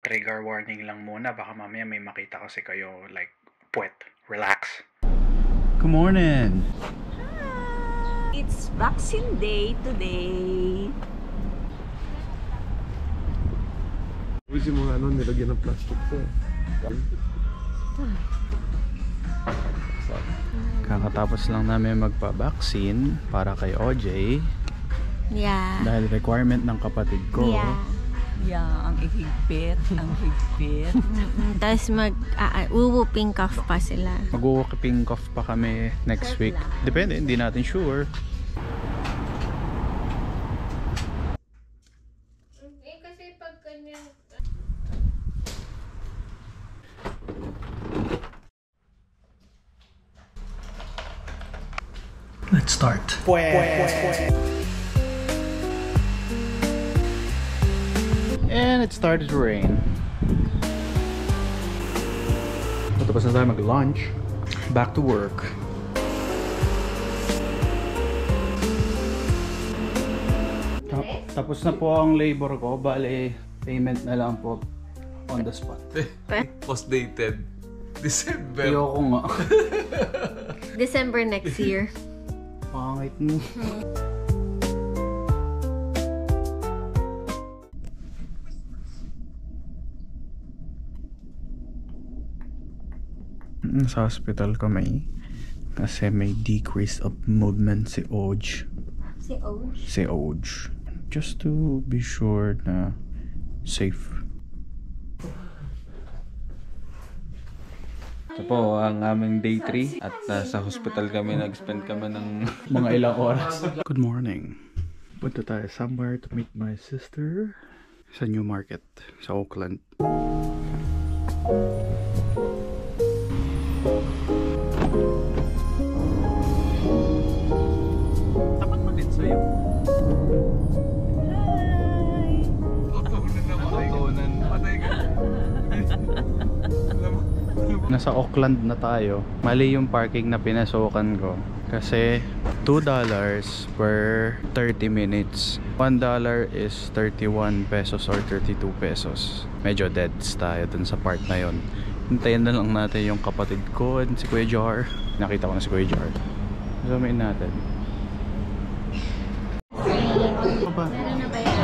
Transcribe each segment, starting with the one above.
Trigger warning lang muna, baka mamaya may makita kasi kayo like puwet. Relax. Good morning. It's vaccine day today. Kasi mga nilagyan ng plastic ko. Kakatapos lang namin magpa-vaccine para kay OJ. Yeah. Dahil requirement ng kapatid ko. Yeah, ang higpit, ang higpit. Tapos uwuping cough pa sila. Mag-walking cough pa kami next week. Depende, hindi natin sure. Kasi pag ganyan... Let's start. And it started to rain. Tapos na tayo mag-lunch. Back to work. Tapos na po ang labor ko. Bale, payment na lang po on the spot. Post-dated. December. Ayoko nga. December next year. Pangit mo. Sa hospital kami kasi may decrease of movement si Oj. Si Oj. Just to be sure na safe. Ito po ang aming day 3 at sa hospital kami nag-spend kami ng Mga ilang oras. Good morning. Punta tayo somewhere to meet my sister sa New Market sa Oakland. Tapat mo din sa'yo. Tutunan. Patay ka. Nasa Oakland na tayo. Mali yung parking na pinasukan ko. Kasi $2 per 30 minutes. $1 is 31 pesos or 32 pesos. Medyo deads tayo dun sa part na yon. Hintayin na lang natin yung kapatid ko and si Kuya Jar. Nakita ko na si Kuya Jar. Zoomin natin.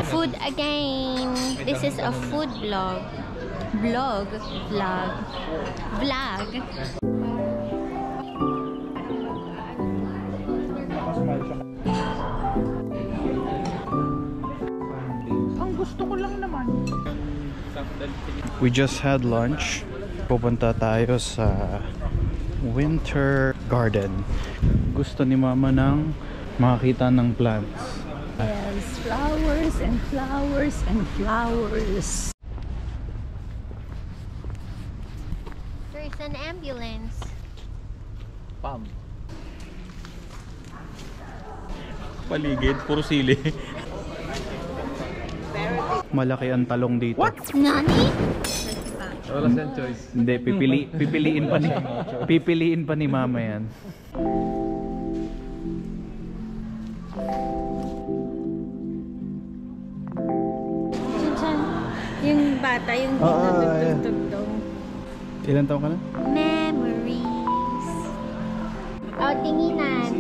Food again. This is a food vlog. Vlog. Ang gusto ko lang naman. We just had lunch. Pupunta tayo sa Winter Garden. Gusto ni Mama ng makakita ng plants. Yes, flowers and flowers and flowers. There's an ambulance. Pam. Paligid, puro sili. Malaki ang talong dito. What? Nani? Wala siyang choice. Hindi, pipiliin pa ni Mama yan. Yung bata, yung tugtog-tugtog. Ilan taon ka na? Memories. Oh, tinginan.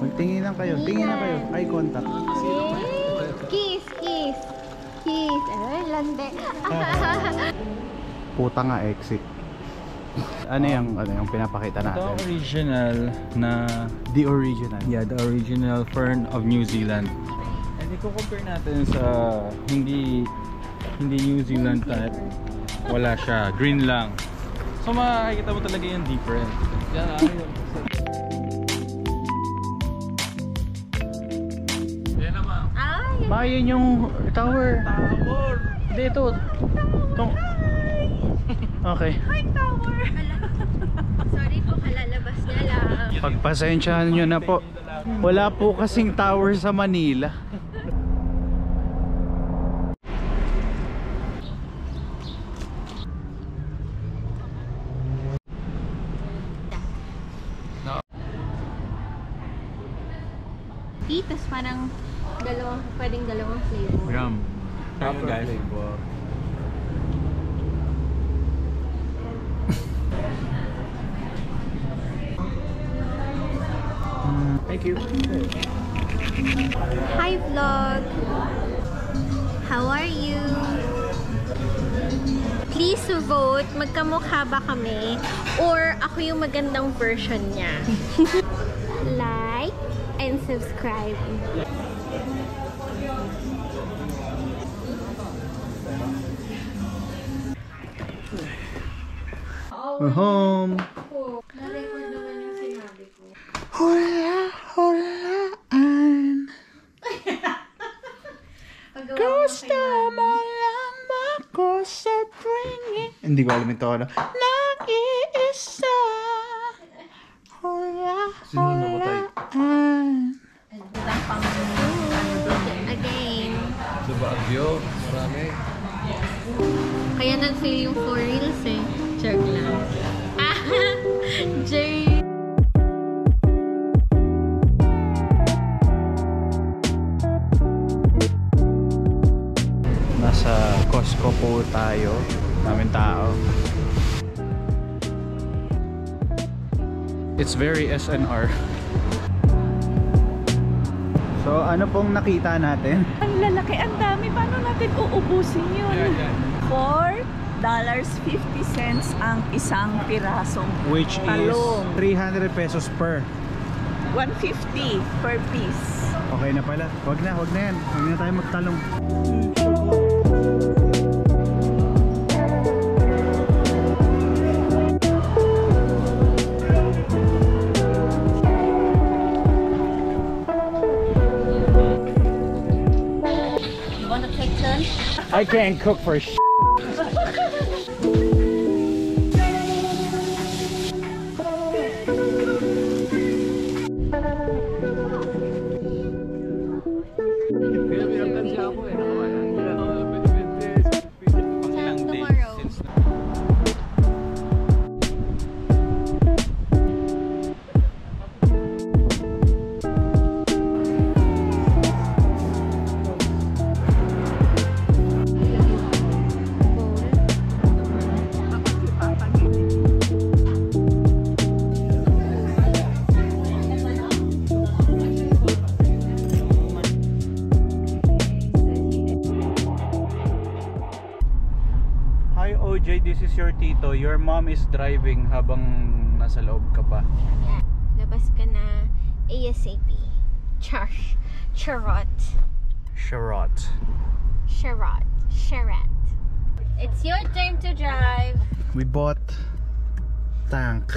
Magtinginan kayo. Tinginan kayo. Eye contact. Kiss. Ay, lande. Puta nga, exit. Ano yung pinapakita natin? The original na... The original. Yeah, the original fern of New Zealand. And i-compare natin sa hindi New Zealand type. Wala siya, green lang. So makikita mo talaga yung different. Yan yan naman. Yun yung tower. Hindi, ito. Okay. Hi, tower! Sorry po, kalalabas niya lang. Pagpasensyahan nyo na po. Wala po kasing tower sa Manila. Tapos parang pwedeng dalawang flavor. Ram. Guys. you. Hi vlog! How are you? Please vote, magkamukha ba kami? Or ako yung magandang version niya? Like and subscribe. We're home! Hulaan. Gusto mo lang ako sa tuwing. Hindi ko alam ito. Nag-iisa. Hulaan. Again. Diba agyo? Marami. Kaya nag-fail yung 4 reels eh. Joke lang. Ah! Jay! Nasa Costco po tayo. Daming tao. It's very SNR. So ano pong nakita natin? Ang lalaki, ang dami. Paano natin uubusin yun? $4.50 ang isang pirasong Which talong. is 300 pesos per. 150 per piece. Okay na pala. Wag na yan. Wag na tayo magtalong. You wanna take turn? I can't cook for sh**. Tomorrow. Hi OJ, this is your tito. Your mom is driving habang nasa loob ka pa. Yeah. Labas ka na ASAP. Charot. Charot. It's your turn to drive. We bought tank.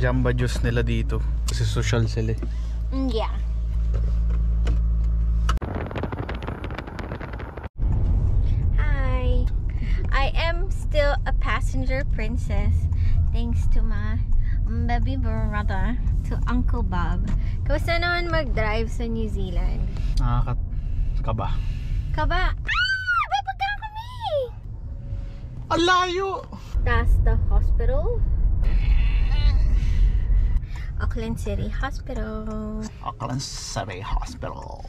Jamba juice nila dito. Kasi social sila eh. Yeah. Hi. I am still a passenger princess thanks to my baby brother, to Uncle Bob. Kamusta naman mag-drive sa New Zealand? Nakakaba. Kaba? Babaga kami! Ang layo! That's the hospital. Auckland City Hospital. Auckland City Hospital.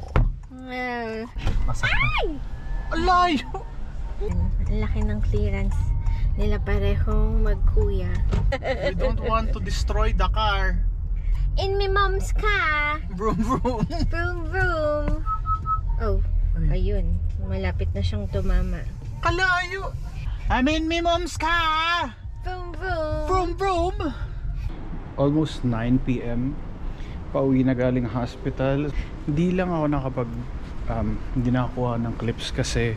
Well, Masakit. Ang layo! ang laki ng clearance nila parehong magkuya. We don't want to destroy the car. In my mom's car. Vroom vroom. Vroom vroom. Oh, ayun. Malapit na siyang tumama. Kalayo! I'm in my mom's car! Vroom vroom. Vroom vroom! Almost 9 PM. Pauwi na galing hospital. Hindi lang ako hindi nakakuha ng clips kasi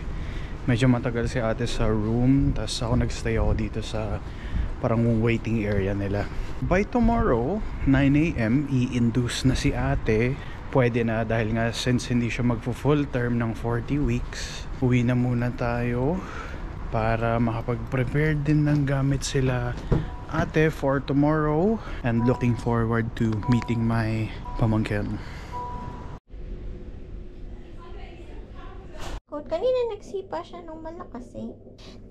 medyo matagal si ate sa room. Tapos ako nagstay ako dito sa parang waiting area nila. By tomorrow, 9 AM, i-induce na si ate. Pwede na dahil nga since hindi siya magpo-full term ng 40 weeks. Uwi na muna tayo para makapag-prepare din ng gamit sila ate for tomorrow, and looking forward to meeting my pamangkin. Kanina nagsipa siya ng malakas eh.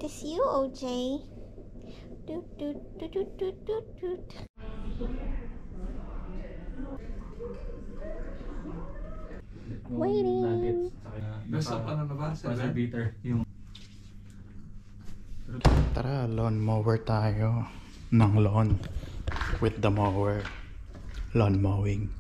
This you, OJ. Toot toot toot toot toot toot toot. Waiting. Nasa ano na ba? Buzzer beater. Yung Tara, lawn mower tayo. Ng lawn with the mower. lawn mowing.